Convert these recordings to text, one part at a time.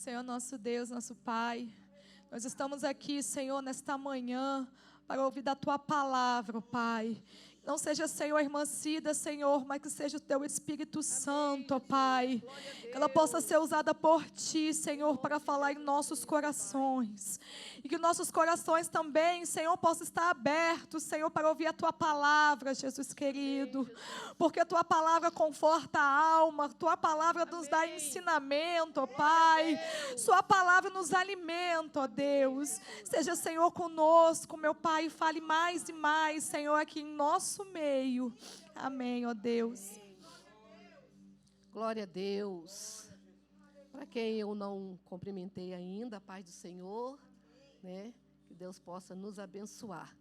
Senhor, nosso Deus, nosso Pai, nós estamos aqui, Senhor, nesta manhã, para ouvir da Tua palavra, ó Pai. Não seja, Senhor, a irmã Cida, Senhor, mas que seja o Teu Espírito Santo, ó Pai. Que ela possa ser usada por Ti, Senhor, para falar em nossos corações. E que nossos corações também, Senhor, possam estar abertos, Senhor, para ouvir a Tua palavra, Jesus querido. Porque a Tua palavra conforta a alma, a Tua palavra nos dá ensinamento, ó Pai. Sua palavra nos alimenta, ó Deus. Seja, Senhor, conosco, meu Pai, fale mais e mais, Senhor, aqui em nosso meio. Amém, ó Deus. Glória a Deus. Para quem eu não cumprimentei ainda, a paz do Senhor, né? Que Deus possa nos abençoar.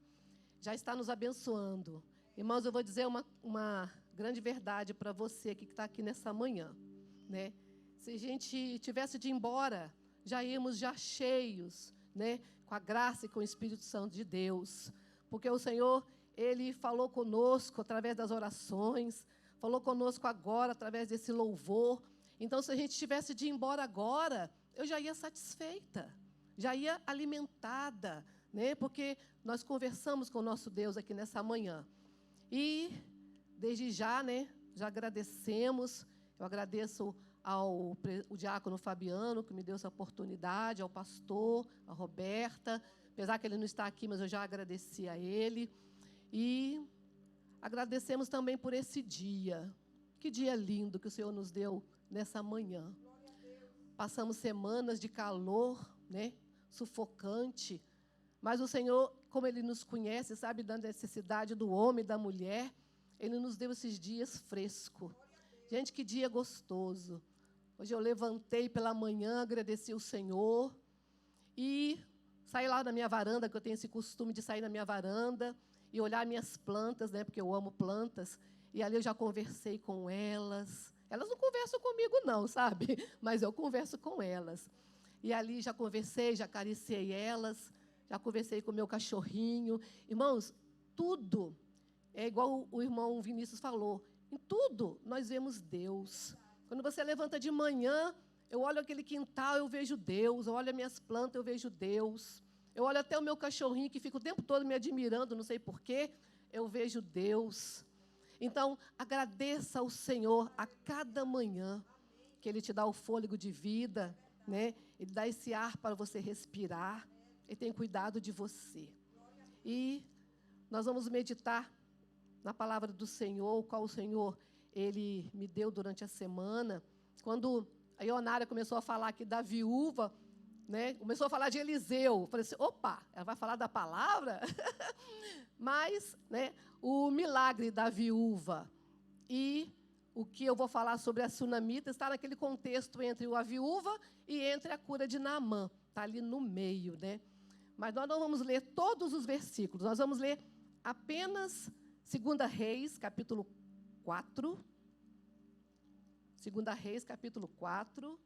Já está nos abençoando. Irmãos, eu vou dizer uma grande verdade para você que está aqui nessa manhã, né? Se a gente tivesse de ir embora, já íamos já cheios, né? Com a graça e com o Espírito Santo de Deus. Porque o Senhor, Ele falou conosco através das orações, falou conosco agora através desse louvor. Então, se a gente tivesse de ir embora agora, eu já ia satisfeita, já ia alimentada, né? Porque nós conversamos com o nosso Deus aqui nessa manhã. E, desde já, né, já agradecemos. Eu agradeço ao diácono Fabiano, que me deu essa oportunidade, ao pastor, a Roberta. Apesar que ele não está aqui, mas eu já agradeci a ele. E agradecemos também por esse dia. Que dia lindo que o Senhor nos deu nessa manhã. Passamos semanas de calor, né, sufocante. Mas o Senhor, como Ele nos conhece, sabe da necessidade do homem e da mulher, Ele nos deu esses dias frescos. Gente, que dia gostoso. Hoje eu levantei pela manhã, agradeci o Senhor e saí lá da minha varanda, que eu tenho esse costume de sair na minha varanda e olhar minhas plantas, né, porque eu amo plantas. E ali eu já conversei com elas. Elas não conversam comigo, não, sabe? Mas eu converso com elas. E ali já conversei, já acariciei elas, já conversei com o meu cachorrinho. Irmãos, tudo é igual o irmão Vinícius falou. Em tudo nós vemos Deus. Quando você levanta de manhã, eu olho aquele quintal, eu vejo Deus. Eu olho as minhas plantas, eu vejo Deus. Eu olho até o meu cachorrinho, que fica o tempo todo me admirando, não sei porquê, eu vejo Deus. Então, agradeça ao Senhor a cada manhã, que Ele te dá o fôlego de vida, né? Ele dá esse ar para você respirar. Ele tem cuidado de você. E nós vamos meditar na palavra do Senhor, o qual o Senhor, Ele me deu durante a semana. Quando a Ionária começou a falar aqui da viúva, né? Começou a falar de Eliseu. Eu falei assim, opa, ela vai falar da palavra? Mas, né, o milagre da viúva e o que eu vou falar sobre a sunamita está naquele contexto entre a viúva e entre a cura de Naamã. Está ali no meio, né? Mas nós não vamos ler todos os versículos. Nós vamos ler apenas 2 Reis, capítulo 4. 2 Reis, capítulo 4.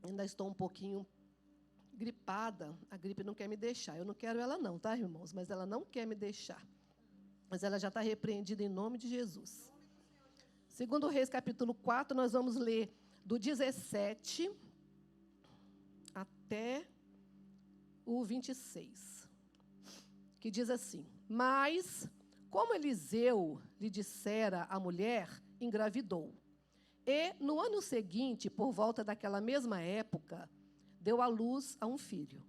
Ainda estou um pouquinho gripada. A gripe não quer me deixar. Eu não quero ela não, tá, irmãos? Mas ela não quer me deixar. Mas ela já está repreendida em nome de Jesus. 2 Reis, capítulo 4, nós vamos ler do 17 até o 26. Que diz assim: Mas, como Eliseu lhe dissera a mulher, engravidou. E, no ano seguinte, por volta daquela mesma época, deu à luz a um filho.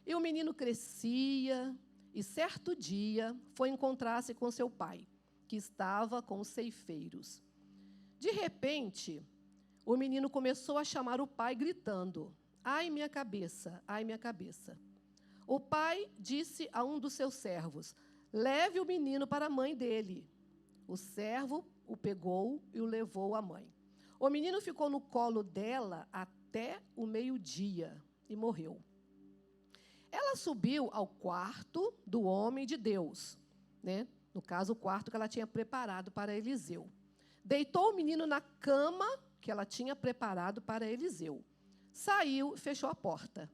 E o menino crescia, e certo dia foi encontrar-se com seu pai, que estava com os ceifeiros. De repente, o menino começou a chamar o pai, gritando: Ai, minha cabeça, ai, minha cabeça. O pai disse a um dos seus servos: Leve o menino para a mãe dele. O servo o pegou e o levou à mãe. O menino ficou no colo dela até o meio-dia e morreu. Ela subiu ao quarto do homem de Deus, né? No caso, o quarto que ela tinha preparado para Eliseu. Deitou o menino na cama que ela tinha preparado para Eliseu. Saiu e fechou a porta.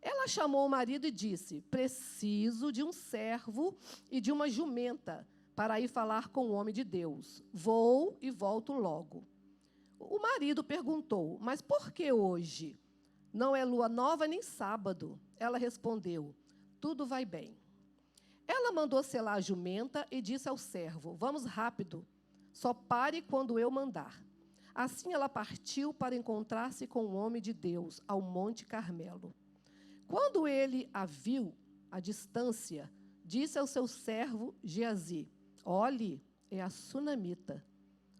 Ela chamou o marido e disse: Preciso de um servo e de uma jumenta para ir falar com o homem de Deus. Vou e volto logo. o marido perguntou: mas por que hoje? Não é lua nova nem sábado. Ela respondeu: tudo vai bem. Ela mandou selar a jumenta e disse ao servo: vamos rápido, só pare quando eu mandar. Assim ela partiu para encontrar-se com o homem de Deus ao Monte Carmelo. Quando ele a viu à distância, disse ao seu servo Geazi: olhe, é a sunamita.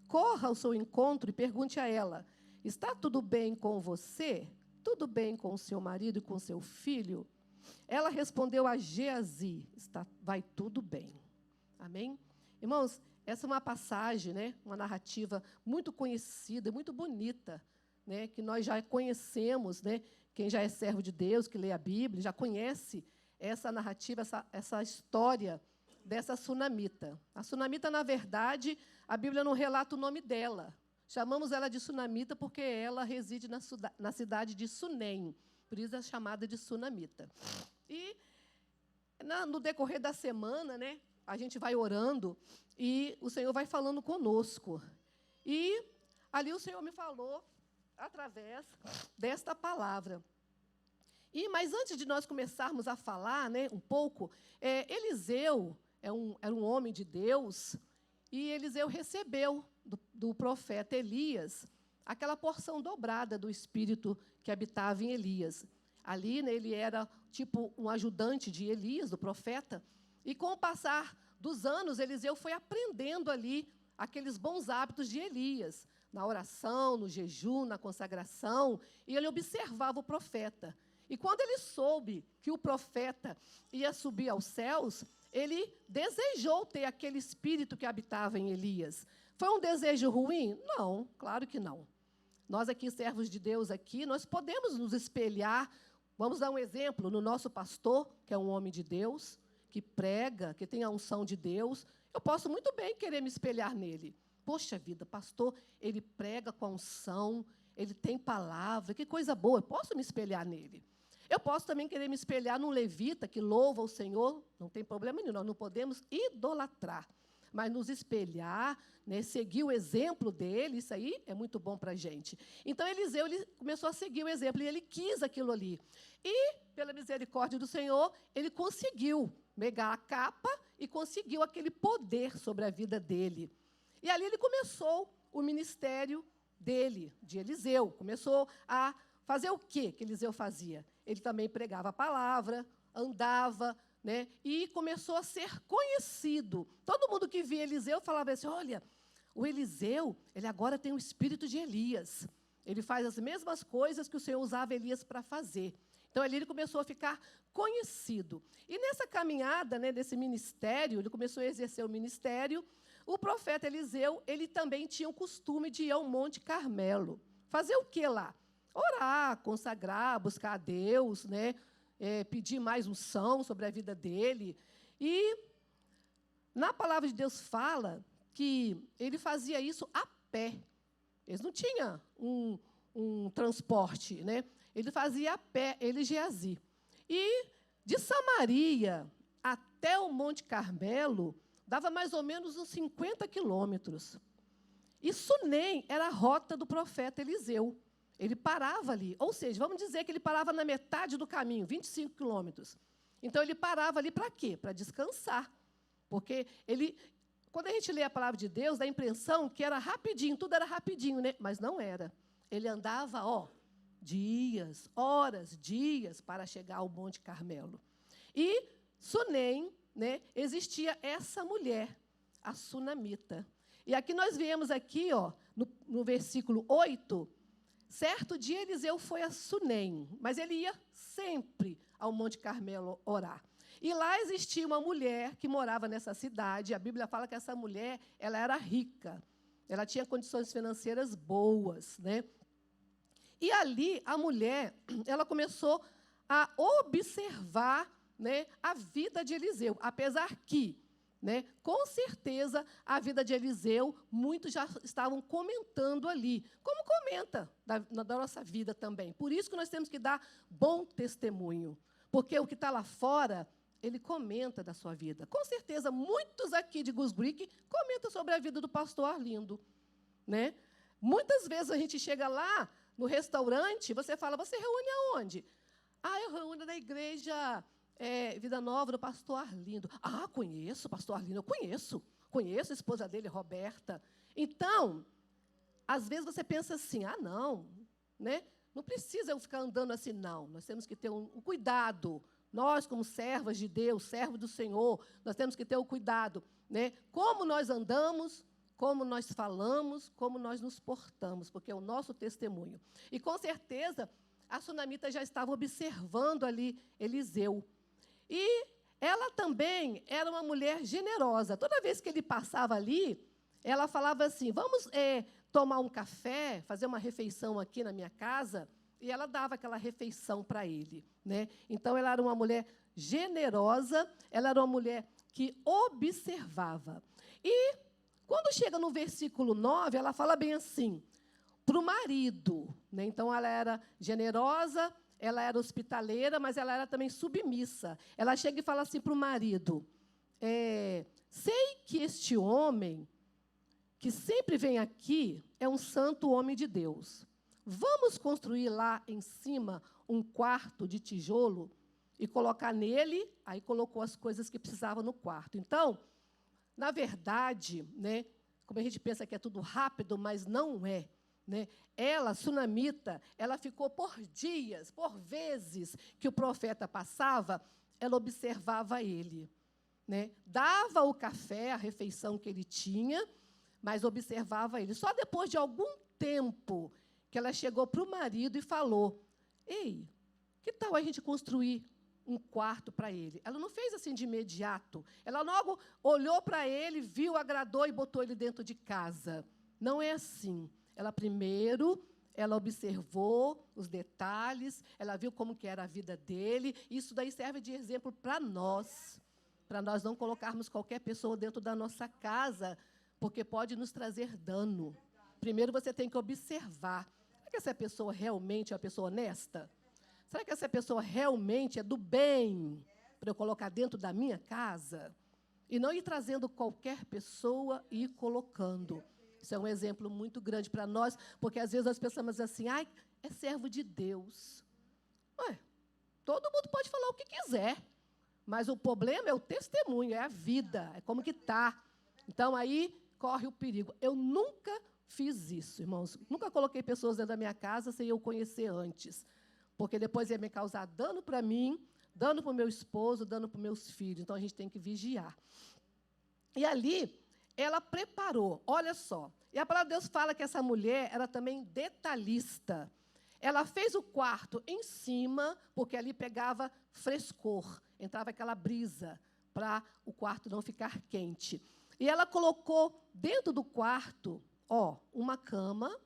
Corra ao seu encontro e pergunte a ela: está tudo bem com você? Tudo bem com o seu marido e com o seu filho? Ela respondeu a Geazi: vai tudo bem. Amém? Irmãos, essa é uma passagem, né, uma narrativa muito conhecida, muito bonita, né, que nós já conhecemos, né, quem já é servo de Deus, que lê a Bíblia, já conhece essa narrativa, essa história dessa sunamita. A sunamita, na verdade, a Bíblia não relata o nome dela. Chamamos ela de sunamita porque ela reside na cidade de Sunem, por isso é chamada de sunamita. E no decorrer da semana, né, a gente vai orando e o Senhor vai falando conosco. E ali o Senhor me falou através desta palavra. Mas antes de nós começarmos a falar, né, um pouco, Eliseu era um homem de Deus, e Eliseu recebeu do profeta Elias aquela porção dobrada do Espírito que habitava em Elias. Ali, né, ele era tipo um ajudante de Elias, do profeta, e com o passar dos anos, Eliseu foi aprendendo ali aqueles bons hábitos de Elias, na oração, no jejum, na consagração, e ele observava o profeta. E quando ele soube que o profeta ia subir aos céus, ele desejou ter aquele espírito que habitava em Elias. Foi um desejo ruim? Não, claro que não. Nós aqui, servos de Deus aqui, nós podemos nos espelhar. Vamos dar um exemplo no nosso pastor, que é um homem de Deus, que prega, que tem a unção de Deus. Eu posso muito bem querer me espelhar nele. Poxa vida, pastor, ele prega com a unção, ele tem palavra, que coisa boa, eu posso me espelhar nele. Eu posso também querer me espelhar num levita que louva o Senhor, não tem problema nenhum, nós não podemos idolatrar, mas nos espelhar, né, seguir o exemplo dele, isso aí é muito bom para a gente. Então, Eliseu ele começou a seguir o exemplo, e ele quis aquilo ali. E, pela misericórdia do Senhor, ele conseguiu pegar a capa e conseguiu aquele poder sobre a vida dele. E ali ele começou o ministério dele, de Eliseu. Começou a fazer o quê que Eliseu fazia? Ele também pregava a palavra, andava, né, e começou a ser conhecido. Todo mundo que via Eliseu falava assim: olha, o Eliseu, ele agora tem o espírito de Elias. Ele faz as mesmas coisas que o Senhor usava Elias para fazer. Então, ali ele começou a ficar conhecido. E nessa caminhada, né, desse ministério, ele começou a exercer o ministério. O profeta Eliseu, ele também tinha o costume de ir ao Monte Carmelo. Fazer o quê lá? Orar, consagrar, buscar a Deus, né? Pedir mais unção sobre a vida dele. E na palavra de Deus fala que ele fazia isso a pé. Eles não tinham um transporte, né? Ele fazia a pé, ele e Geazi. E de Samaria até o Monte Carmelo, dava mais ou menos uns 50 quilômetros. E Sunem era a rota do profeta Eliseu. Ele parava ali, ou seja, vamos dizer que ele parava na metade do caminho, 25 quilômetros. Então, ele parava ali para quê? Para descansar. Porque quando a gente lê a palavra de Deus, dá a impressão que era rapidinho, tudo era rapidinho, né? Mas não era. Ele andava, dias, horas, dias para chegar ao Monte Carmelo. E Sunem, né, existia essa mulher, a sunamita. E aqui nós vemos aqui, no versículo 8, certo dia Eliseu foi a Sunem, mas ele ia sempre ao Monte Carmelo orar. E lá existia uma mulher que morava nessa cidade. A Bíblia fala que essa mulher, ela era rica. Ela tinha condições financeiras boas, né? E ali a mulher, ela começou a observar, né, a vida de Eliseu, apesar que, né, com certeza, a vida de Eliseu, muitos já estavam comentando ali, como comenta da nossa vida também. Por isso que nós temos que dar bom testemunho, porque o que está lá fora, ele comenta da sua vida. Com certeza, muitos aqui de Goose Creek comentam sobre a vida do pastor Arlindo, né? Muitas vezes a gente chega lá no restaurante, você fala, você reúne aonde? Eu reúno na igreja Vida Nova, do pastor Arlindo. Conheço o pastor Arlindo, eu conheço a esposa dele, Roberta. Então, às vezes você pensa assim, não, né? Não precisa eu ficar andando assim, não. Nós temos que ter um cuidado. Nós, como servas de Deus, servos do Senhor, nós temos que ter o cuidado, né? Como nós andamos, como nós falamos, como nós nos portamos, porque é o nosso testemunho. E, com certeza, a sunamita já estava observando ali Eliseu. E ela também era uma mulher generosa. Toda vez que ele passava ali, ela falava assim, vamos tomar um café, fazer uma refeição aqui na minha casa, e ela dava aquela refeição para ele, né? Então, ela era uma mulher generosa, ela era uma mulher que observava. E, quando chega no versículo 9, ela fala bem assim, para o marido, né? Então, ela era generosa, ela era hospitaleira, mas ela era também submissa. Ela chega e fala assim para o marido, sei que este homem, que sempre vem aqui, é um santo homem de Deus. Vamos construir lá em cima um quarto de tijolo e colocar nele, aí colocou as coisas que precisava no quarto. Então, na verdade, né, como a gente pensa que é tudo rápido, mas não é, né? Ela, sunamita, ela ficou por dias, por vezes que o profeta passava, ela observava ele, né? Dava o café, a refeição que ele tinha, mas observava ele. Só depois de algum tempo que ela chegou para o marido e falou, ei, que tal a gente construir um quarto para ele? Ela não fez assim de imediato. Ela logo olhou para ele, viu, agradou e botou ele dentro de casa. Não é assim. Ela observou os detalhes, ela viu como que era a vida dele. Isso daí serve de exemplo para nós não colocarmos qualquer pessoa dentro da nossa casa, porque pode nos trazer dano. Primeiro você tem que observar. Será que essa pessoa realmente é uma pessoa honesta? Será que essa pessoa realmente é do bem para eu colocar dentro da minha casa? E não ir trazendo qualquer pessoa e ir colocando. Isso é um exemplo muito grande para nós, porque às vezes nós pensamos assim, é servo de Deus. Todo mundo pode falar o que quiser, mas o problema é o testemunho, é a vida, é como que está. Então, aí corre o perigo. Eu nunca fiz isso, irmãos. Nunca coloquei pessoas dentro da minha casa sem eu conhecer antes, porque depois ia me causar dano para mim, dano para o meu esposo, dano para os meus filhos. Então, a gente tem que vigiar. E ali, ela preparou, olha só. E a palavra de Deus fala que essa mulher era também detalhista. Ela fez o quarto em cima, porque ali pegava frescor, entrava aquela brisa, para o quarto não ficar quente. E ela colocou dentro do quarto, uma cama,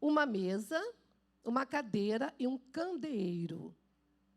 uma mesa, uma cadeira e um candeeiro,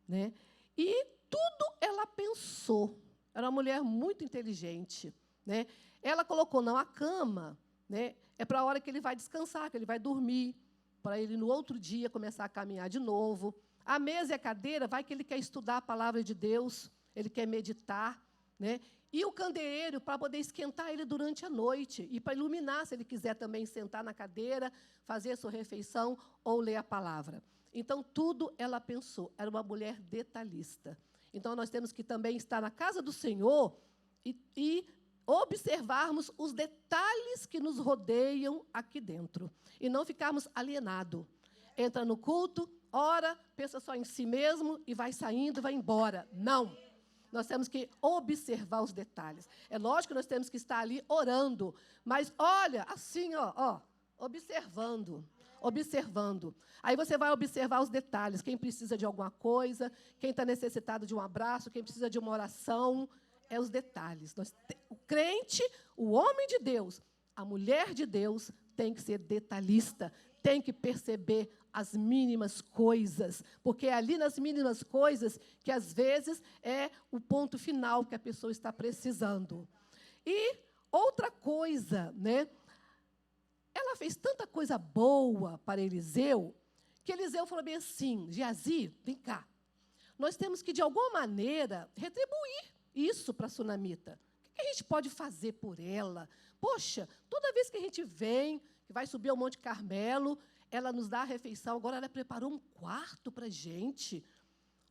né? E tudo ela pensou. Era uma mulher muito inteligente, né? Ela colocou, a cama, né, é para a hora que ele vai descansar, que ele vai dormir, para ele, no outro dia, começar a caminhar de novo. A mesa e a cadeira, vai que ele quer estudar a palavra de Deus, ele quer meditar, né? E o candeeiro, para poder esquentar ele durante a noite, e para iluminar, se ele quiser também sentar na cadeira, fazer a sua refeição ou ler a palavra. Então, tudo ela pensou. Era uma mulher detalhista. Então, nós temos que também estar na casa do Senhor e observarmos os detalhes que nos rodeiam aqui dentro. E não ficarmos alienados. Entra no culto, ora, pensa só em si mesmo e vai saindo, vai embora. Não. Nós temos que observar os detalhes. É lógico que nós temos que estar ali orando, mas olha, assim, observando. Aí você vai observar os detalhes, quem precisa de alguma coisa, quem está necessitado de um abraço, quem precisa de uma oração, os detalhes. O crente, o homem de Deus, a mulher de Deus tem que ser detalhista, tem que perceber as mínimas coisas, porque é ali nas mínimas coisas que, às vezes, é o ponto final que a pessoa está precisando. E outra coisa, né? Ela fez tanta coisa boa para Eliseu, que Eliseu falou bem assim, Geazi, vem cá, nós temos que, de alguma maneira, retribuir isso para a sunamita. O que a gente pode fazer por ela? Poxa, toda vez que a gente vem, que vai subir ao Monte Carmelo, ela nos dá a refeição, agora ela preparou um quarto para a gente.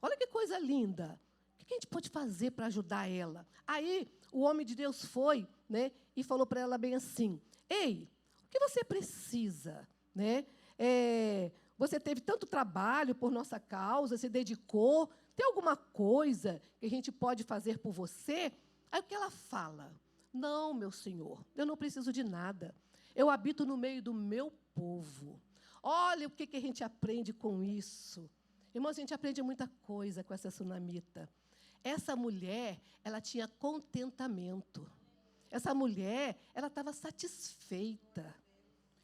Olha que coisa linda. O que a gente pode fazer para ajudar ela? Aí, o homem de Deus foi, né, e falou para ela bem assim, ei, o que você precisa? Né? Você teve tanto trabalho por nossa causa, se dedicou, tem alguma coisa que a gente pode fazer por você? Aí o que ela fala? Não, meu senhor, eu não preciso de nada. Eu habito no meio do meu povo. Olha o que a gente aprende com isso. Irmãos, a gente aprende muita coisa com essa sunamita. Essa mulher, ela tinha contentamento. Essa mulher, ela estava satisfeita.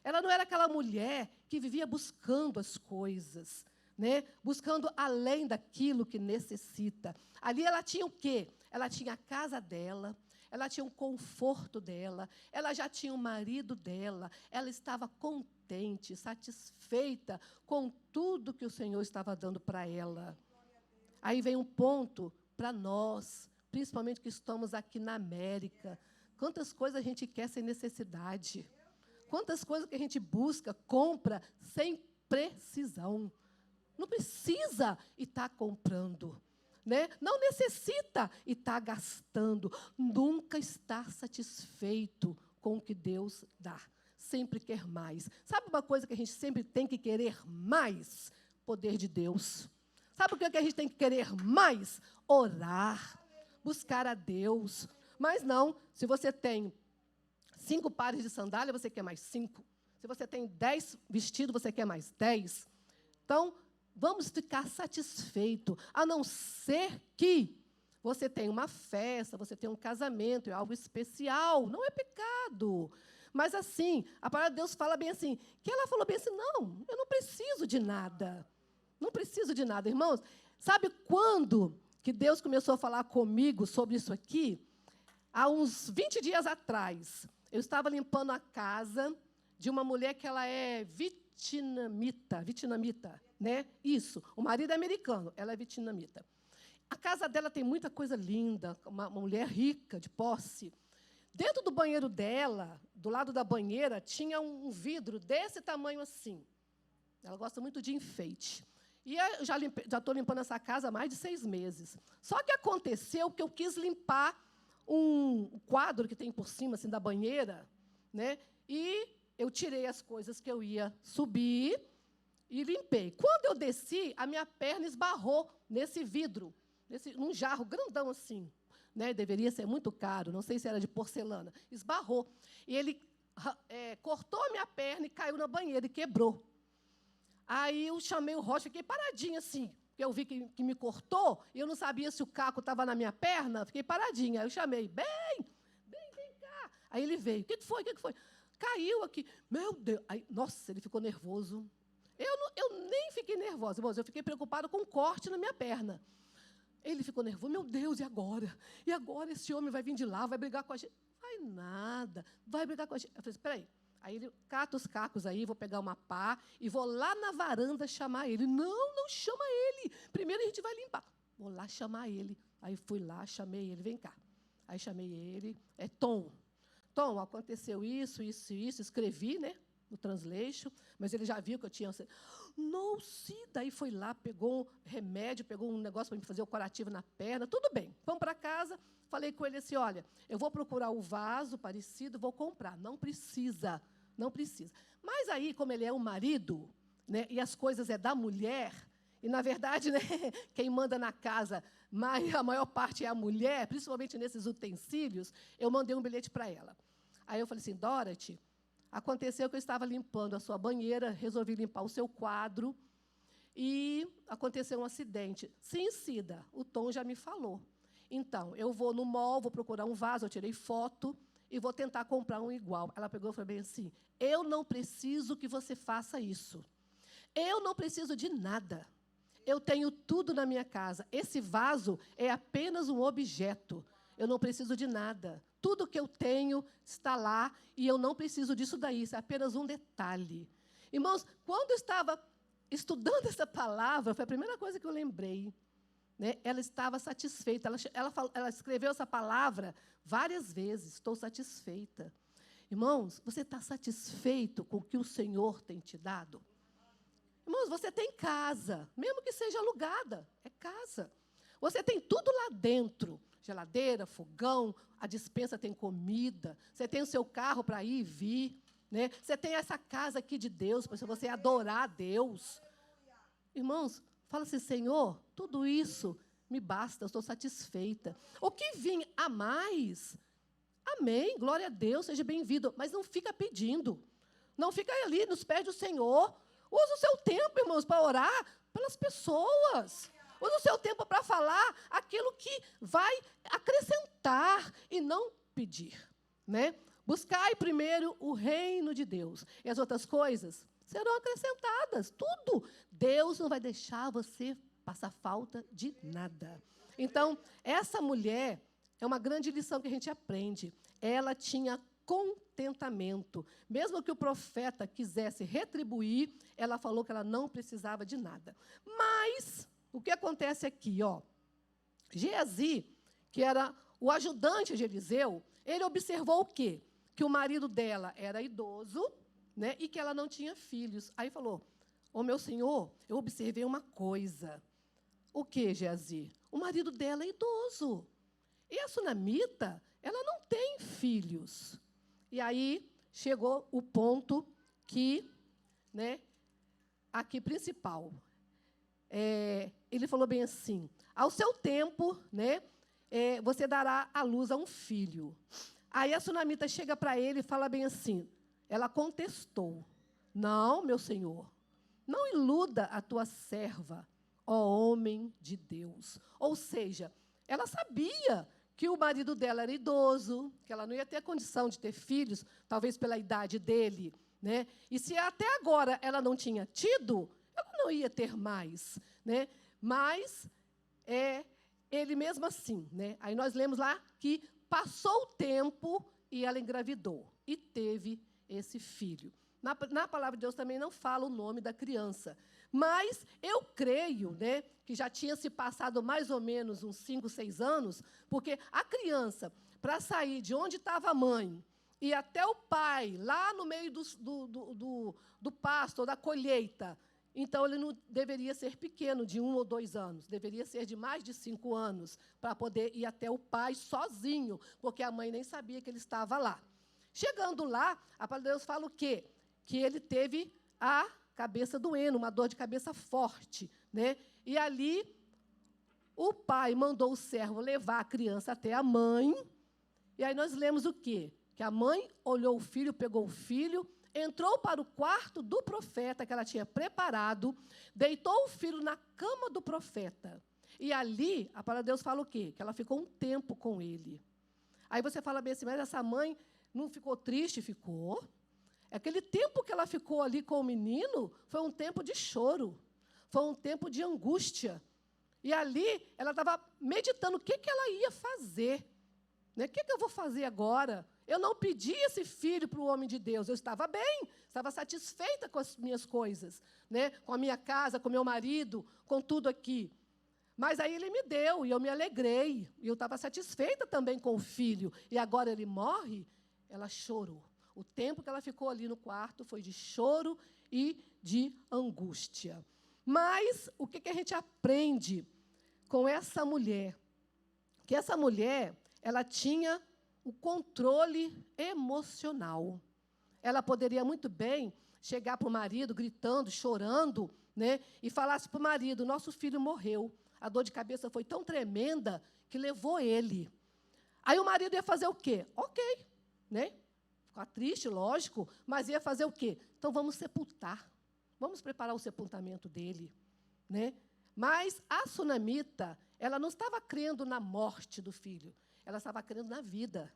Ela não era aquela mulher que vivia buscando as coisas, né? Buscando além daquilo que necessita. Ali ela tinha o quê? Ela tinha a casa dela, ela tinha o conforto dela, ela já tinha o marido dela, ela estava contente, satisfeita com tudo que o Senhor estava dando para ela. Aí vem um ponto para nós, principalmente que estamos aqui na América. Quantas coisas a gente quer sem necessidade. Quantas coisas que a gente busca, compra, sem precisão. Não precisa estar comprando. Né? Não necessita estar gastando. Nunca está satisfeito com o que Deus dá. Sempre quer mais. Sabe uma coisa que a gente sempre tem que querer mais? Poder de Deus. Sabe o que a gente tem que querer mais? Orar. Buscar a Deus. Mas não, se você tem 5 pares de sandália, você quer mais 5. Se você tem 10 vestidos, você quer mais 10. Então, vamos ficar satisfeitos, a não ser que você tenha uma festa, você tenha um casamento, é algo especial, não é pecado. Mas assim, a palavra de Deus fala bem assim, que ela falou bem assim, não, eu não preciso de nada. Não preciso de nada, irmãos. Sabe quando que Deus começou a falar comigo sobre isso aqui? Há uns 20 dias atrás. Eu estava limpando a casa de uma mulher que ela é vietnamita, né? Isso, o marido é americano, ela é vietnamita. A casa dela tem muita coisa linda, uma mulher rica, de posse. Dentro do banheiro dela, do lado da banheira, tinha um vidro desse tamanho assim. Ela gosta muito de enfeite. E eu já estou limpando essa casa há mais de 6 meses. Só que aconteceu que eu quis limpar um quadro que tem por cima assim, da banheira, né? E eu tirei as coisas que eu ia subir e limpei. Quando eu desci, a minha perna esbarrou nesse vidro, num jarro grandão assim. Né? Deveria ser muito caro, não sei se era de porcelana. Esbarrou. E ele cortou a minha perna e caiu na banheira e quebrou. Aí eu chamei o Rocha, fiquei paradinha assim. Eu vi que me cortou, e eu não sabia se o caco estava na minha perna, fiquei paradinha. Aí eu chamei, vem cá. Aí ele veio, o que foi? Caiu aqui. Meu Deus. Aí, nossa, ele ficou nervoso. Eu nem fiquei nervosa, irmãos, eu fiquei preocupada com um corte na minha perna. Ele ficou nervoso, meu Deus, e agora? E agora esse homem vai vir de lá, vai brigar com a gente? Vai nada, vai brigar com a gente. Eu falei, espera aí. Aí ele cata os cacos aí, vou pegar uma pá e vou lá na varanda chamar ele. Não chama ele. Primeiro a gente vai limpar. Vou lá chamar ele. Aí fui lá, chamei ele, vem cá. Aí chamei ele, Tom, aconteceu isso, escrevi, né, no translation, mas ele já viu que eu tinha... Não, sim. Daí foi lá, pegou um remédio, pegou um negócio para me fazer o curativo na perna, tudo bem. Vamos para casa, falei com ele assim, olha, eu vou procurar o vaso parecido, vou comprar. Não precisa. Mas aí, como ele é o marido, né, e as coisas é da mulher, e, na verdade, né, quem manda na casa, a maior parte é a mulher, principalmente nesses utensílios, eu mandei um bilhete para ela. Aí eu falei assim, Dorothy, aconteceu que eu estava limpando a sua banheira, resolvi limpar o seu quadro, e aconteceu um acidente. Sim, Cida, o Tom já me falou. Então, eu vou no mall, vou procurar um vaso, eu tirei foto, e vou tentar comprar um igual. Ela pegou e falou bem assim, eu não preciso que você faça isso. Eu não preciso de nada. Eu tenho tudo na minha casa. Esse vaso é apenas um objeto. Eu não preciso de nada. Tudo que eu tenho está lá e eu não preciso disso daí. Isso é apenas um detalhe. Irmãos, quando eu estava estudando essa palavra, foi a primeira coisa que eu lembrei. Né? Ela estava satisfeita. Ela escreveu essa palavra várias vezes. Estou satisfeita. Irmãos, você está satisfeito com o que o Senhor tem te dado? Irmãos, você tem casa, mesmo que seja alugada, é casa. Você tem tudo lá dentro, geladeira, fogão, a despensa tem comida, você tem o seu carro para ir e vir, né? Você tem essa casa aqui de Deus, para você adorar a Deus. Irmãos, fala assim, Senhor, tudo isso me basta, eu estou satisfeita. O que vir a mais, amém, glória a Deus, seja bem-vindo, mas não fica pedindo, não fica ali nos pés do Senhor. Usa o seu tempo, irmãos, para orar pelas pessoas. Usa o seu tempo para falar aquilo que vai acrescentar e não pedir, né? Buscai primeiro o reino de Deus. E as outras coisas serão acrescentadas. Tudo. Deus não vai deixar você passar falta de nada. Então, essa mulher é uma grande lição que a gente aprende. Ela tinha contentamento. Mesmo que o profeta quisesse retribuir, ela falou que ela não precisava de nada. Mas, o que acontece aqui, ó? Geazi, que era o ajudante de Eliseu, ele observou o quê? Que o marido dela era idoso, né, e que ela não tinha filhos. Aí falou, ô meu senhor, eu observei uma coisa. O que, Geazi? O marido dela é idoso. E a sunamita, ela não tem filhos. E aí chegou o ponto que, né, aqui principal. Ele falou bem assim, ao seu tempo, né, você dará à luz a um filho. Aí a sunamita chega para ele e fala bem assim, ela contestou, não, meu senhor, não iluda a tua serva, ó homem de Deus. Ou seja, ela sabia que o marido dela era idoso, que ela não ia ter condição de ter filhos, talvez pela idade dele, né? E se até agora ela não tinha tido, ela não ia ter mais, né? Mas ele mesmo assim, né? Aí nós lemos lá que passou o tempo e ela engravidou e teve esse filho. Na palavra de Deus também não fala o nome da criança, mas eu creio, né, que já tinha se passado mais ou menos uns 5, 6 anos, porque a criança, para sair de onde estava a mãe e até o pai, lá no meio do pasto ou da colheita, então ele não deveria ser pequeno, de 1 ou 2 anos, deveria ser de mais de 5 anos, para poder ir até o pai sozinho, porque a mãe nem sabia que ele estava lá. Chegando lá, a palavra de Deus fala o quê? Que ele teve a cabeça doendo, uma dor de cabeça forte, né? E ali, o pai mandou o servo levar a criança até a mãe, e aí nós lemos o quê? Que a mãe olhou o filho, pegou o filho, entrou para o quarto do profeta que ela tinha preparado, deitou o filho na cama do profeta. E ali, a palavra de Deus fala o quê? Que ela ficou um tempo com ele. Aí você fala bem assim, mas essa mãe não ficou triste? Ficou. Aquele tempo que ela ficou ali com o menino foi um tempo de choro, foi um tempo de angústia. E ali ela estava meditando o que ela ia fazer. Né? O que eu vou fazer agora? Eu não pedi esse filho para o homem de Deus. Eu estava bem, estava satisfeita com as minhas coisas, né? Com a minha casa, com o meu marido, com tudo aqui. Mas aí ele me deu e eu me alegrei. E eu estava satisfeita também com o filho. E agora ele morre, ela chorou. O tempo que ela ficou ali no quarto foi de choro e de angústia. Mas o que a gente aprende com essa mulher? Que essa mulher, ela tinha o controle emocional. Ela poderia muito bem chegar para o marido gritando, chorando, né, e falasse para o marido, nosso filho morreu. A dor de cabeça foi tão tremenda que levou ele. Aí o marido ia fazer o quê? Ok, né? Ficar triste, lógico, mas ia fazer o quê? Então, vamos sepultar. Vamos preparar o sepultamento dele, né? Mas a sunamita, ela não estava crendo na morte do filho. Ela estava crendo na vida.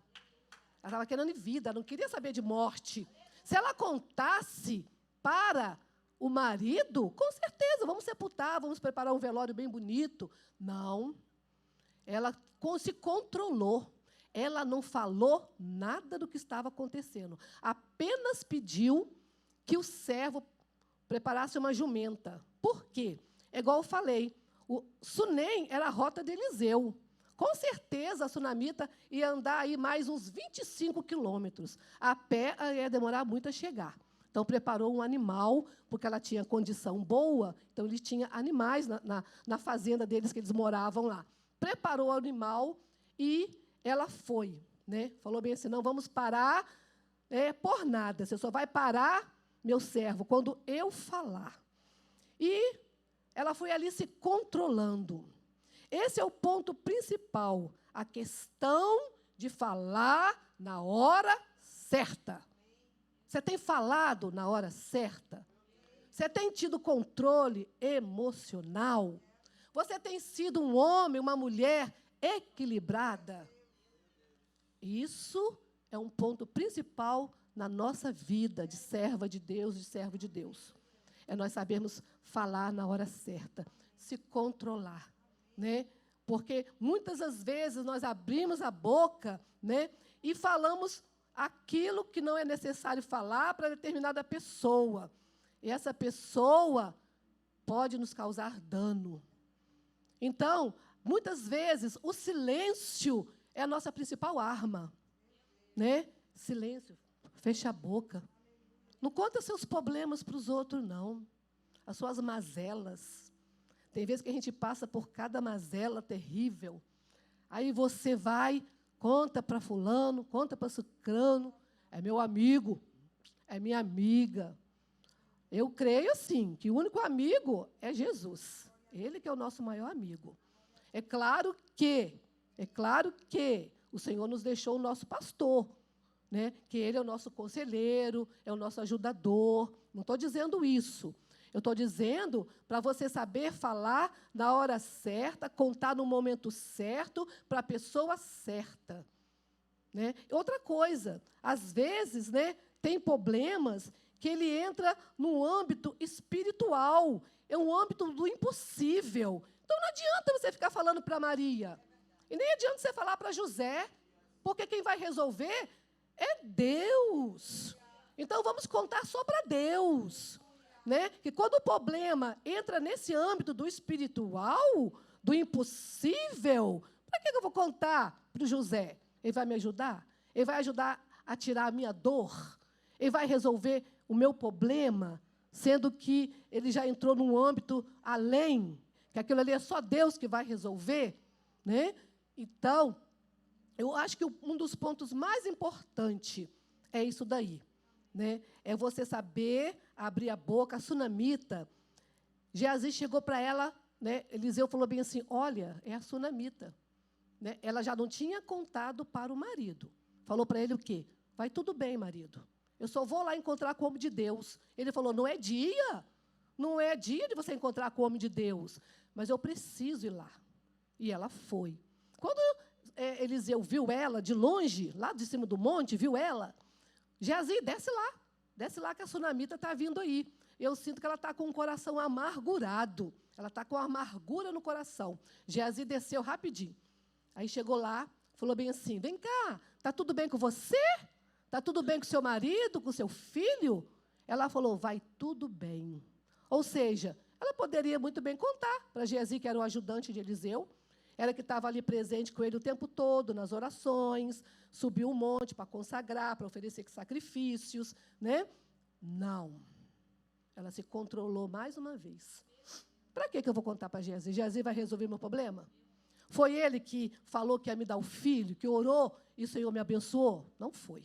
Ela estava querendo vida, ela não queria saber de morte. Se ela contasse para o marido, com certeza, vamos sepultar, vamos preparar um velório bem bonito. Não. Ela se controlou. Ela não falou nada do que estava acontecendo. Apenas pediu que o servo preparasse uma jumenta. Por quê? É igual eu falei, o Sunem era a rota de Eliseu. com certeza a sunamita ia andar aí mais uns 25 quilômetros. A pé ia demorar muito a chegar. Então, preparou um animal, porque ela tinha condição boa, então eles tinham animais na fazenda deles, que eles moravam lá. Preparou o animal e ela foi. Né? Falou bem assim, não vamos parar por nada, você só vai parar, meu servo, quando eu falar. E ela foi ali se controlando. Esse é o ponto principal, a questão de falar na hora certa. Você tem falado na hora certa? Você tem tido controle emocional? Você tem sido um homem, uma mulher equilibrada? Isso é um ponto principal na nossa vida de serva de Deus, de servo de Deus. É nós sabermos falar na hora certa, se controlar, né? Porque muitas das vezes nós abrimos a boca, né, e falamos aquilo que não é necessário falar para determinada pessoa. E essa pessoa pode nos causar dano. Então, muitas vezes, o silêncio é a nossa principal arma. Né? Silêncio, fecha a boca. Não conta seus problemas para os outros, não. As suas mazelas. Tem vezes que a gente passa por cada mazela terrível. Aí você vai, conta para fulano, conta para cicrano. É meu amigo, é minha amiga. Eu creio, assim, que o único amigo é Jesus. Ele que é o nosso maior amigo. É claro que o Senhor nos deixou o nosso pastor, né? Que ele é o nosso conselheiro, é o nosso ajudador. Não estou dizendo isso. Eu estou dizendo para você saber falar na hora certa, contar no momento certo, para a pessoa certa. Né? Outra coisa, às vezes, né, tem problemas que ele entra no âmbito espiritual, é um âmbito do impossível. Então, não adianta você ficar falando para Maria, e nem adianta você falar para José, porque quem vai resolver é Deus. Então, vamos contar só para Deus. Né? Que quando o problema entra nesse âmbito do espiritual, do impossível, para que eu vou contar para o José? Ele vai me ajudar? Ele vai ajudar a tirar a minha dor? Ele vai resolver o meu problema, sendo que ele já entrou num âmbito além, que aquilo ali é só Deus que vai resolver? Né? Então, eu acho que um dos pontos mais importantes é isso daí. Né? É você saber abrir a boca. A sunamita, Geazi chegou para ela, né? Eliseu falou bem assim, olha, é a sunamita. Né? Ela já não tinha contado para o marido. Falou para ele o quê? Vai tudo bem, marido. Eu só vou lá encontrar com o homem de Deus. Ele falou, não é dia de você encontrar com o homem de Deus, mas eu preciso ir lá. E ela foi. Quando Eliseu viu ela de longe, lá de cima do monte, viu ela, Geazi, desce lá que a sunamita está vindo aí. Eu sinto que ela está com o coração amargurado. Ela está com amargura no coração. Geazi desceu rapidinho. Aí chegou lá, falou bem assim, vem cá, está tudo bem com você? Está tudo bem com seu marido, com seu filho? Ela falou, vai tudo bem. Ou seja, ela poderia muito bem contar para Geazi, que era o ajudante de Eliseu, era que estava ali presente com ele o tempo todo, nas orações, subiu um monte para consagrar, para oferecer sacrifícios, né? Não. Ela se controlou mais uma vez. Para que eu vou contar para Geazi? Geazi vai resolver meu problema? Foi ele que falou que ia me dar o filho, que orou e o Senhor me abençoou? Não foi.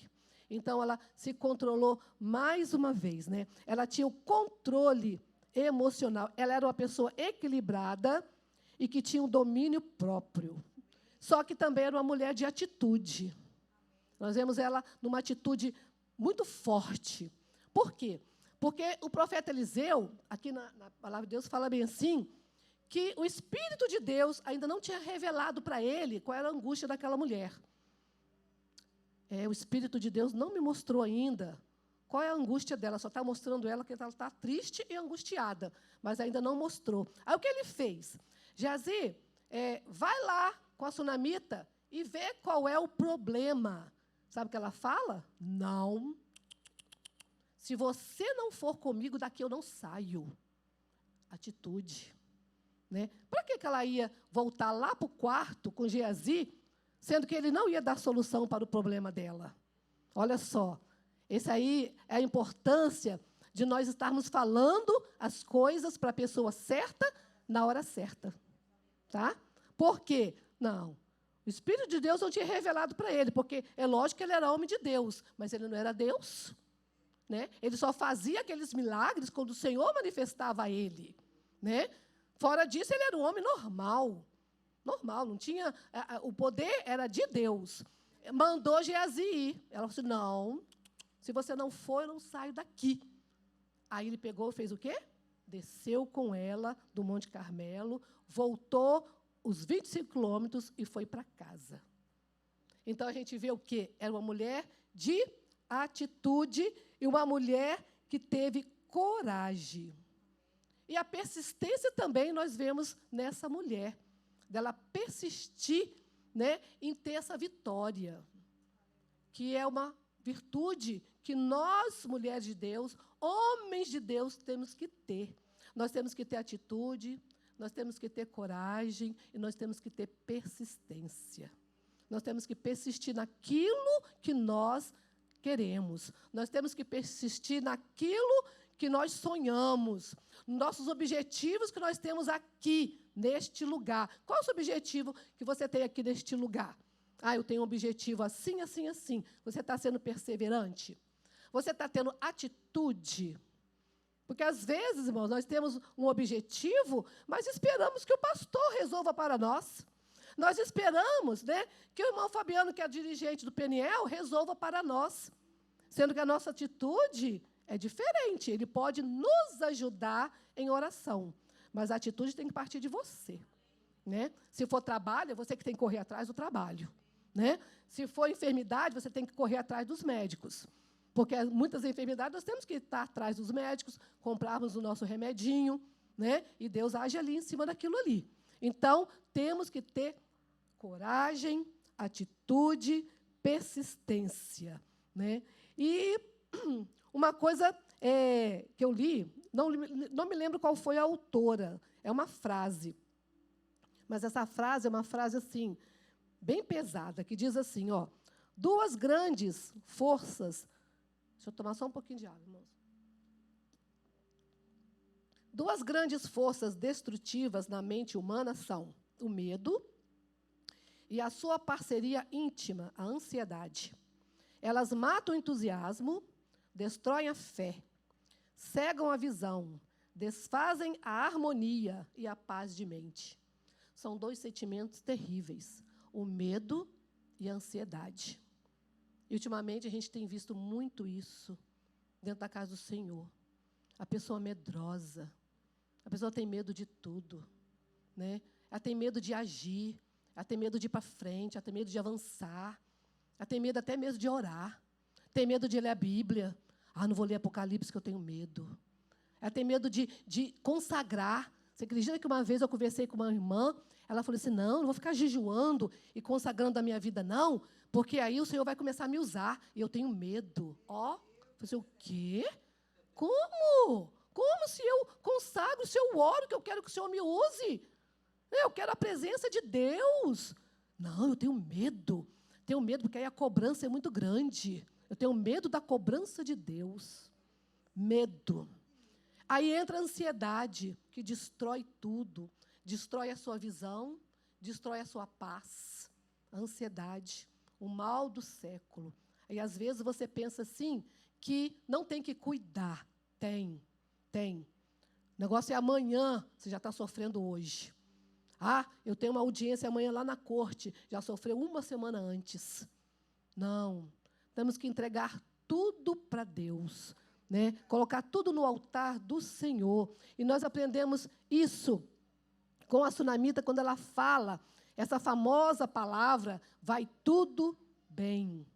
Então, ela se controlou mais uma vez. Né? Ela tinha o controle emocional. Ela era uma pessoa equilibrada e que tinha um domínio próprio. Só que também era uma mulher de atitude. Nós vemos ela numa atitude muito forte. Por quê? Porque o profeta Eliseu, aqui na palavra de Deus, fala bem assim, que o Espírito de Deus ainda não tinha revelado para ele qual era a angústia daquela mulher. O Espírito de Deus não me mostrou ainda qual é a angústia dela, só está mostrando ela que ela está triste e angustiada, mas ainda não mostrou. Aí o que ele fez? Geazi, vai lá com a sunamita e vê qual é o problema. Sabe o que ela fala? Não. Se você não for comigo, daqui eu não saio. Atitude. Né? Para que ela ia voltar lá para o quarto com Geazi, sendo que ele não ia dar solução para o problema dela? Olha só, esse aí é a importância de nós estarmos falando as coisas para a pessoa certa, na hora certa. Tá? Por quê? Não. O Espírito de Deus não tinha revelado para ele, porque é lógico que ele era homem de Deus, mas ele não era Deus. Né? Ele só fazia aqueles milagres quando o Senhor manifestava a ele. Né? Fora disso, ele era um homem normal. Normal, não tinha... O poder era de Deus. Mandou Geazi ir. Ela falou assim, não, se você não for, eu não saio daqui. Aí ele pegou e fez o quê? Desceu com ela do Monte Carmelo, voltou os 25 quilômetros e foi para casa. Então, a gente vê o quê? Era uma mulher de atitude e uma mulher que teve coragem. E a persistência também nós vemos nessa mulher, dela persistir, né, em ter essa vitória, que é uma virtude que nós, mulheres de Deus, homens de Deus, temos que ter. Nós temos que ter atitude, nós temos que ter coragem e nós temos que ter persistência. Nós temos que persistir naquilo que nós queremos. Nós temos que persistir naquilo que nós sonhamos, nossos objetivos que nós temos aqui, neste lugar. Qual é o seu objetivo que você tem aqui neste lugar? Eu tenho um objetivo assim, assim, assim. Você está sendo perseverante? Você está tendo atitude? Porque, às vezes, irmãos, nós temos um objetivo, mas esperamos que o pastor resolva para nós. Nós esperamos, né, que o irmão Fabiano, que é dirigente do PNL, resolva para nós. Sendo que a nossa atitude é diferente. Ele pode nos ajudar em oração. Mas a atitude tem que partir de você. Né? Se for trabalho, é você que tem que correr atrás do trabalho. Né? Se for enfermidade, você tem que correr atrás dos médicos. Porque muitas enfermidades nós temos que estar atrás dos médicos, comprarmos o nosso remedinho, né? E Deus age ali em cima daquilo ali. Então, temos que ter coragem, atitude, persistência. Né? E uma coisa que eu li, não me lembro qual foi a autora, é uma frase. Mas essa frase é uma frase assim, bem pesada, que diz assim, ó, duas grandes forças. Deixa eu tomar só um pouquinho de água, irmãos. Duas grandes forças destrutivas na mente humana são o medo e a sua parceria íntima, a ansiedade. Elas matam o entusiasmo, destroem a fé, cegam a visão, desfazem a harmonia e a paz de mente. São dois sentimentos terríveis, o medo e a ansiedade. E, ultimamente, a gente tem visto muito isso dentro da casa do Senhor. A pessoa medrosa, a pessoa tem medo de tudo. Né? Ela tem medo de agir, ela tem medo de ir para frente, ela tem medo de avançar, ela tem medo até mesmo de orar, tem medo de ler a Bíblia. Não vou ler Apocalipse, que eu tenho medo. Ela tem medo de consagrar. Você acredita que uma vez eu conversei com uma irmã, ela falou assim, não vou ficar jejuando e consagrando a minha vida, não, porque aí o Senhor vai começar a me usar, e eu tenho medo. Eu falei assim, o quê? Como? Como se eu consagro, se eu oro, que eu quero que o Senhor me use? Eu quero a presença de Deus. Não, eu tenho medo. Tenho medo, porque aí a cobrança é muito grande. Eu tenho medo da cobrança de Deus. Medo. Aí entra a ansiedade, que destrói tudo. Destrói a sua visão, destrói a sua paz. A ansiedade, o mal do século. E, às vezes, você pensa assim, que não tem que cuidar. Tem. O negócio é amanhã, você já está sofrendo hoje. Eu tenho uma audiência amanhã lá na corte, já sofreu uma semana antes. Não, temos que entregar tudo para Deus, né? Colocar tudo no altar do Senhor. E nós aprendemos isso com a Sunamita, quando ela fala essa famosa palavra, vai tudo bem.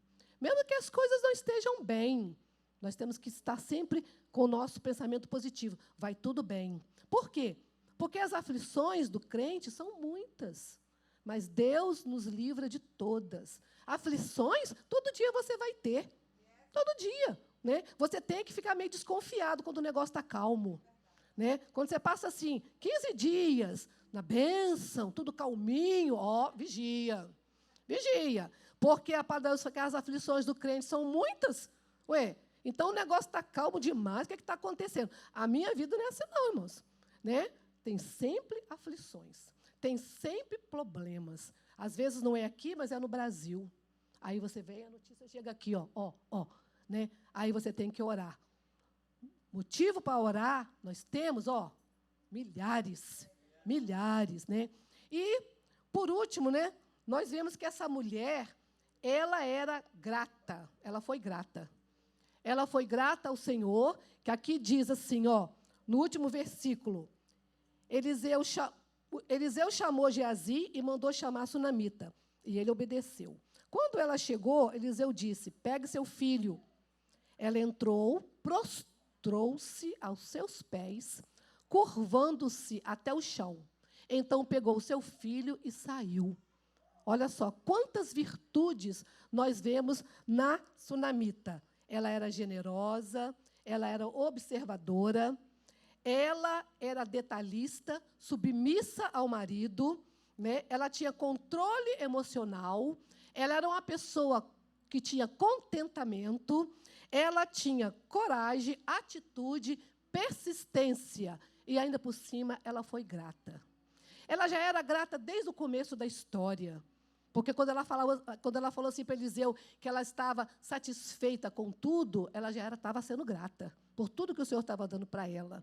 Mesmo que as coisas não estejam bem, nós temos que estar sempre com o nosso pensamento positivo. Vai tudo bem. Por quê? Porque as aflições do crente são muitas, mas Deus nos livra de todas. Aflições, todo dia você vai ter. Todo dia. Né? Você tem que ficar meio desconfiado quando o negócio está calmo. né? Quando você passa assim, 15 dias na bênção, tudo calminho, vigia. Vigia. Porque a palavra de Deus, que as aflições do crente são muitas. Ué, então o negócio está calmo demais, o que está acontecendo? A minha vida não é assim, não, irmãos. Né? Tem sempre aflições, tem sempre problemas. Às vezes não é aqui, mas é no Brasil. Aí você vê, a notícia chega aqui, né? Aí você tem que orar. Motivo para orar, nós temos, milhares, né? E, por último, né, nós vemos que essa mulher, ela era grata, ela foi grata. Ela foi grata ao Senhor, que aqui diz assim, no último versículo, Eliseu chamou Geazi e mandou chamar a sunamita, e ele obedeceu. Quando ela chegou, Eliseu disse, pegue seu filho. Ela entrou, prostrou-se aos seus pés, curvando-se até o chão. Então pegou o seu filho e saiu. Olha só, quantas virtudes nós vemos na sunamita. Ela era generosa, ela era observadora, ela era detalhista, submissa ao marido, né? Ela tinha controle emocional, ela era uma pessoa que tinha contentamento, ela tinha coragem, atitude, persistência, e ainda por cima ela foi grata. Ela já era grata desde o começo da história, porque quando ela falou assim para Eliseu que ela estava satisfeita com tudo, ela já estava sendo grata por tudo que o Senhor estava dando para ela.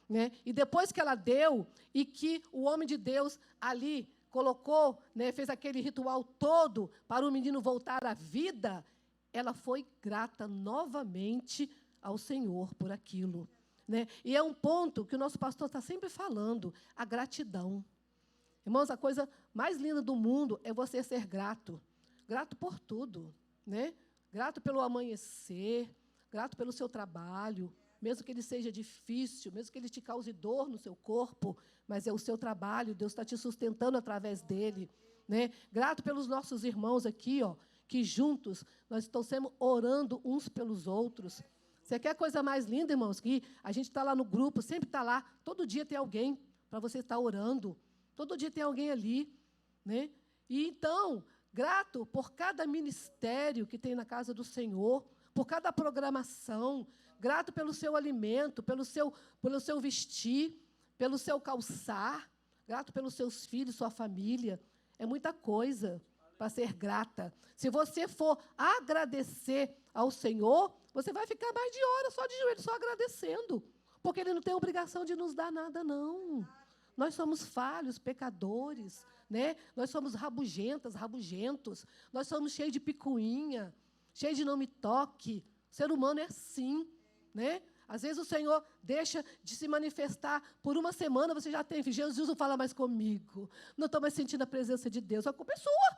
Né? E depois que ela deu, e que o homem de Deus ali colocou, né, fez aquele ritual todo para o menino voltar à vida, ela foi grata novamente ao Senhor por aquilo. Né? E é um ponto que o nosso pastor está sempre falando, a gratidão. Irmãos, a coisa mais linda do mundo é você ser grato. Grato por tudo. Né? Grato pelo amanhecer, grato pelo seu trabalho, mesmo que ele seja difícil, mesmo que ele te cause dor no seu corpo, mas é o seu trabalho, Deus está te sustentando através dele. Né? Grato pelos nossos irmãos aqui, que juntos nós estamos sempre orando uns pelos outros. Você quer coisa mais linda, irmãos? Que a gente está lá no grupo, sempre está lá, todo dia tem alguém para você estar orando, todo dia tem alguém ali. Né? E então, grato por cada ministério que tem na casa do Senhor, por cada programação, grato pelo seu alimento, pelo seu vestir, pelo seu calçar, grato pelos seus filhos, sua família. É muita coisa para ser grata. Se você for agradecer ao Senhor, você vai ficar mais de hora só de joelho, só agradecendo, porque Ele não tem obrigação de nos dar nada, não. Nós somos falhos, pecadores, né? Nós somos rabugentos, nós somos cheios de picuinha, cheios de não me toque. O ser humano é assim, né? Às vezes o Senhor deixa de se manifestar por uma semana, você já tem, Jesus não fala mais comigo, não estou mais sentindo a presença de Deus. A culpa é sua,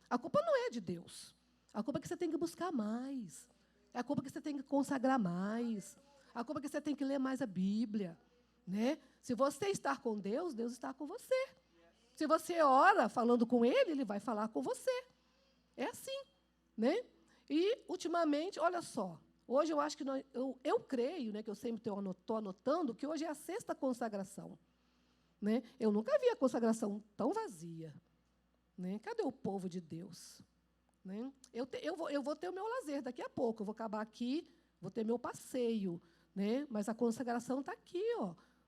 a culpa não é de Deus. A culpa é que você tem que buscar mais, a culpa é que você tem que consagrar mais, a culpa é que você tem que ler mais a Bíblia, né? Se você estar com Deus, Deus está com você. Se você ora falando com Ele, Ele vai falar com você. É assim, né? E, ultimamente, olha só, hoje eu acho que eu creio, né, que eu sempre estou anotando, que hoje é a 6ª consagração. Né? Eu nunca vi a consagração tão vazia. Né? Cadê o povo de Deus? Né? Eu vou ter o meu lazer daqui a pouco, eu vou acabar aqui, vou ter meu passeio. Né? Mas a consagração está aqui,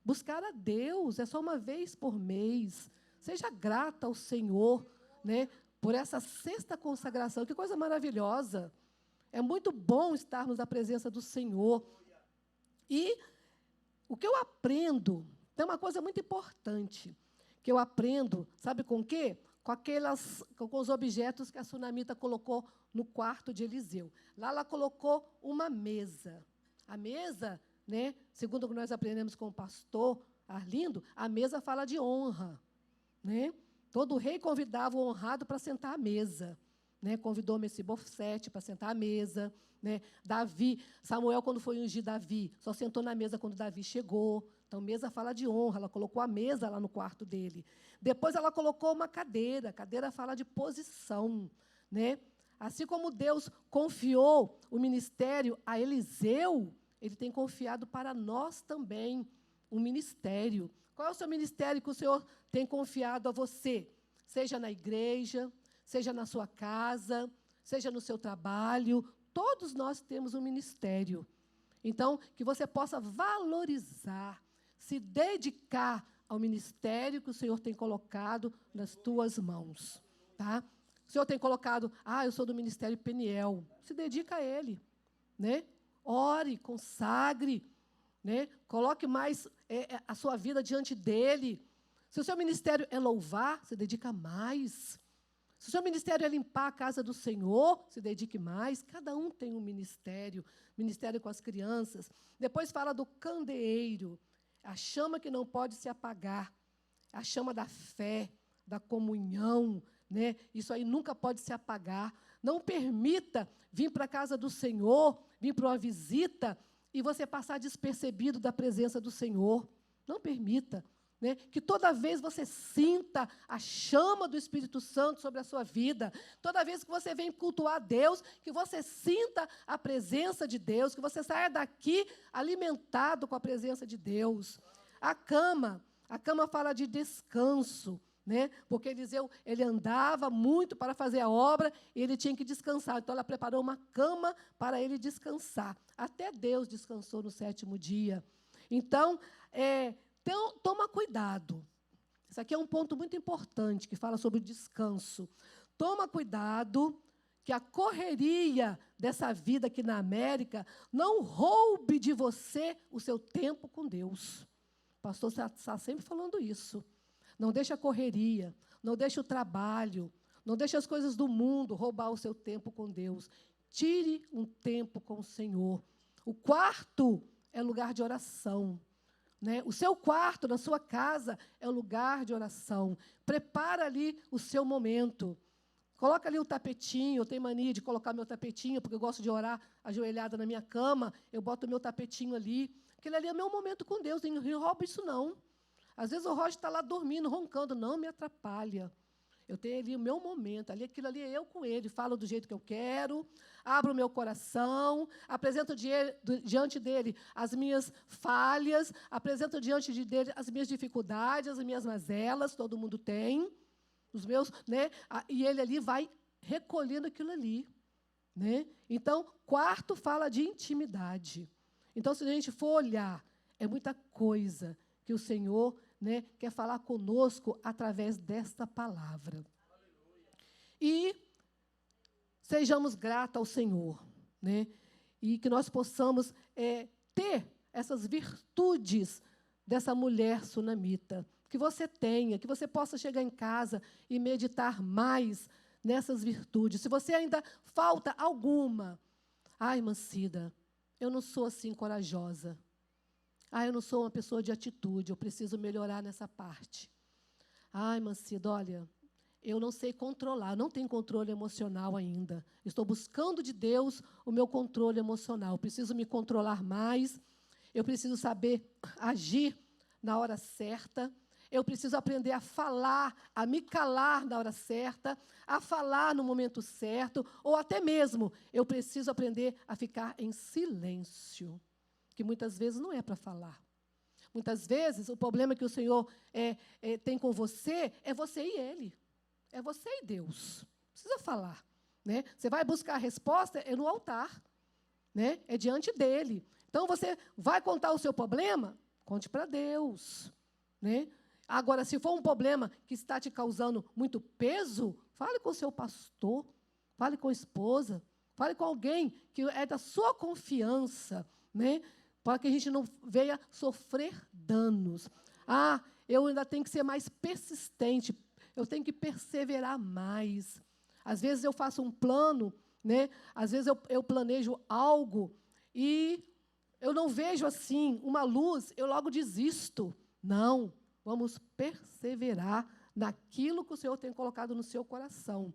Buscar a Deus é só uma vez por mês. Seja grata ao Senhor, né, por essa 6ª consagração. Que coisa maravilhosa. É muito bom estarmos na presença do Senhor. E o que eu aprendo, tem uma coisa muito importante, que eu aprendo, sabe com o quê? Com os objetos que a sunamita colocou no quarto de Eliseu. Lá ela colocou uma mesa. A mesa, né, segundo o que nós aprendemos com o pastor Arlindo, a mesa fala de honra. Né? Todo rei convidava o honrado para sentar à mesa. Né? Convidou Mefibosete para sentar à mesa. Né? Samuel, quando foi ungir Davi, só sentou na mesa quando Davi chegou. Então, mesa fala de honra, ela colocou a mesa lá no quarto dele. Depois, ela colocou uma cadeira. A cadeira fala de posição. Né? Assim como Deus confiou o ministério a Eliseu, Ele tem confiado para nós também um ministério. Qual é o seu ministério que o Senhor tem confiado a você? Seja na igreja, seja na sua casa, seja no seu trabalho, todos nós temos um ministério. Então, que você possa valorizar, se dedicar ao ministério que o Senhor tem colocado nas tuas mãos, tá? O Senhor tem colocado, eu sou do Ministério Peniel, se dedica a ele, né? Ore, consagre, né? Coloque mais a sua vida diante dele. Se o seu ministério é louvar, se dedica mais. Se o seu ministério é limpar a casa do Senhor, se dedique mais. Cada um tem um ministério com as crianças. Depois fala do candeeiro, a chama que não pode se apagar, a chama da fé, da comunhão, né? Isso aí nunca pode se apagar. Não permita vir para a casa do Senhor, vir para uma visita e você passar despercebido da presença do Senhor. Não permita. Né? Que toda vez você sinta a chama do Espírito Santo sobre a sua vida, toda vez que você vem cultuar Deus, que você sinta a presença de Deus, que você saia daqui alimentado com a presença de Deus. A cama fala de descanso, né? Porque Eliseu, ele andava muito para fazer a obra e ele tinha que descansar, então ela preparou uma cama para ele descansar. Até Deus descansou no 7º dia. Então, toma cuidado. Isso aqui é um ponto muito importante, que fala sobre o descanso. Toma cuidado que a correria dessa vida aqui na América não roube de você o seu tempo com Deus. O pastor está sempre falando isso. Não deixe a correria, não deixe o trabalho, não deixe as coisas do mundo roubar o seu tempo com Deus. Tire um tempo com o Senhor. O quarto é lugar de oração. Né? O seu quarto, na sua casa, é o lugar de oração. Prepara ali o seu momento. Coloca ali o tapetinho. Eu tenho mania de colocar meu tapetinho, porque eu gosto de orar ajoelhada na minha cama. Eu boto o meu tapetinho ali. Aquele ali é meu momento com Deus. Não rouba isso, não. Às vezes o Roger está lá dormindo, roncando. Não me atrapalha. Eu tenho ali o meu momento. Aquilo ali é eu com ele. Falo do jeito que eu quero. Abro o meu coração. Apresento diante dele as minhas falhas. Apresento diante dele as minhas dificuldades, as minhas mazelas. Todo mundo tem. Os meus, né? E ele ali vai recolhendo aquilo ali. Né? Então, quarto fala de intimidade. Então, se a gente for olhar, é muita coisa que o Senhor, né, quer falar conosco através desta palavra. E sejamos gratos ao Senhor, né? E que nós possamos ter essas virtudes dessa mulher sunamita, que você tenha, que você possa chegar em casa e meditar mais nessas virtudes. Se você ainda falta alguma, irmã Cida, eu não sou assim corajosa. Eu não sou uma pessoa de atitude, eu preciso melhorar nessa parte. Irmã Cida, olha, eu não sei controlar, não tenho controle emocional ainda. Estou buscando de Deus o meu controle emocional. Eu preciso me controlar mais, eu preciso saber agir na hora certa, eu preciso aprender a falar, a me calar na hora certa, a falar no momento certo, ou até mesmo eu preciso aprender a ficar em silêncio. Que muitas vezes não é para falar. Muitas vezes, o problema que o Senhor tem com você é você e Ele. É você e Deus. Não precisa falar. Né? Você vai buscar a resposta, é no altar. Né? É diante dEle. Então, você vai contar o seu problema? Conte para Deus. Né? Agora, se for um problema que está te causando muito peso, fale com o seu pastor, fale com a esposa, fale com alguém que é da sua confiança, né? Para que a gente não venha sofrer danos. Eu ainda tenho que ser mais persistente, eu tenho que perseverar mais. Às vezes eu faço um plano, né? Às vezes eu planejo algo e eu não vejo assim uma luz, eu logo desisto. Não, vamos perseverar naquilo que o Senhor tem colocado no seu coração.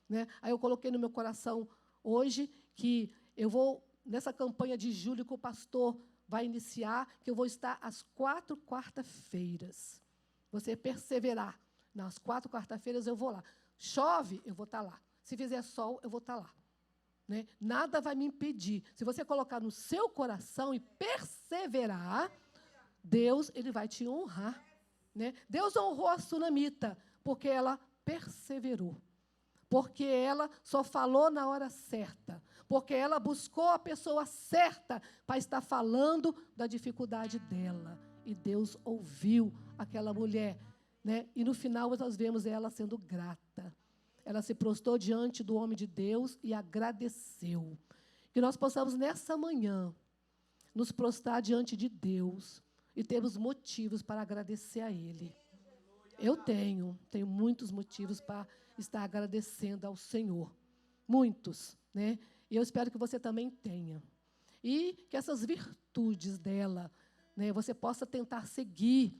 Né? Aí eu coloquei no meu coração hoje que eu vou, nessa campanha de julho que o pastor vai iniciar, que eu vou estar às 4 quarta-feiras. Você perseverar. Nas 4 quarta-feiras eu vou lá. Chove, eu vou estar lá. Se fizer sol, eu vou estar lá. Né? Nada vai me impedir. Se você colocar no seu coração e perseverar, Deus, Ele vai te honrar, né? Deus honrou a sunamita porque ela perseverou, porque ela só falou na hora certa, porque ela buscou a pessoa certa para estar falando da dificuldade dela. E Deus ouviu aquela mulher, né? E no final nós vemos ela sendo grata. Ela se prostrou diante do homem de Deus e agradeceu. Que nós possamos, nessa manhã, nos prostrar diante de Deus e termos motivos para agradecer a Ele. Eu tenho muitos motivos para estar agradecendo ao Senhor. Muitos, né? E eu espero que você também tenha. E que essas virtudes dela, né, você possa tentar seguir,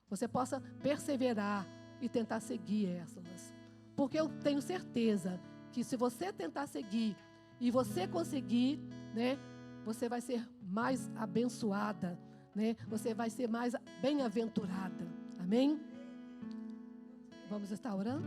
você possa perseverar e tentar seguir essas. Porque eu tenho certeza que se você tentar seguir e você conseguir, né, você vai ser mais abençoada, né? Você vai ser mais bem-aventurada. Amém? Vamos estar orando?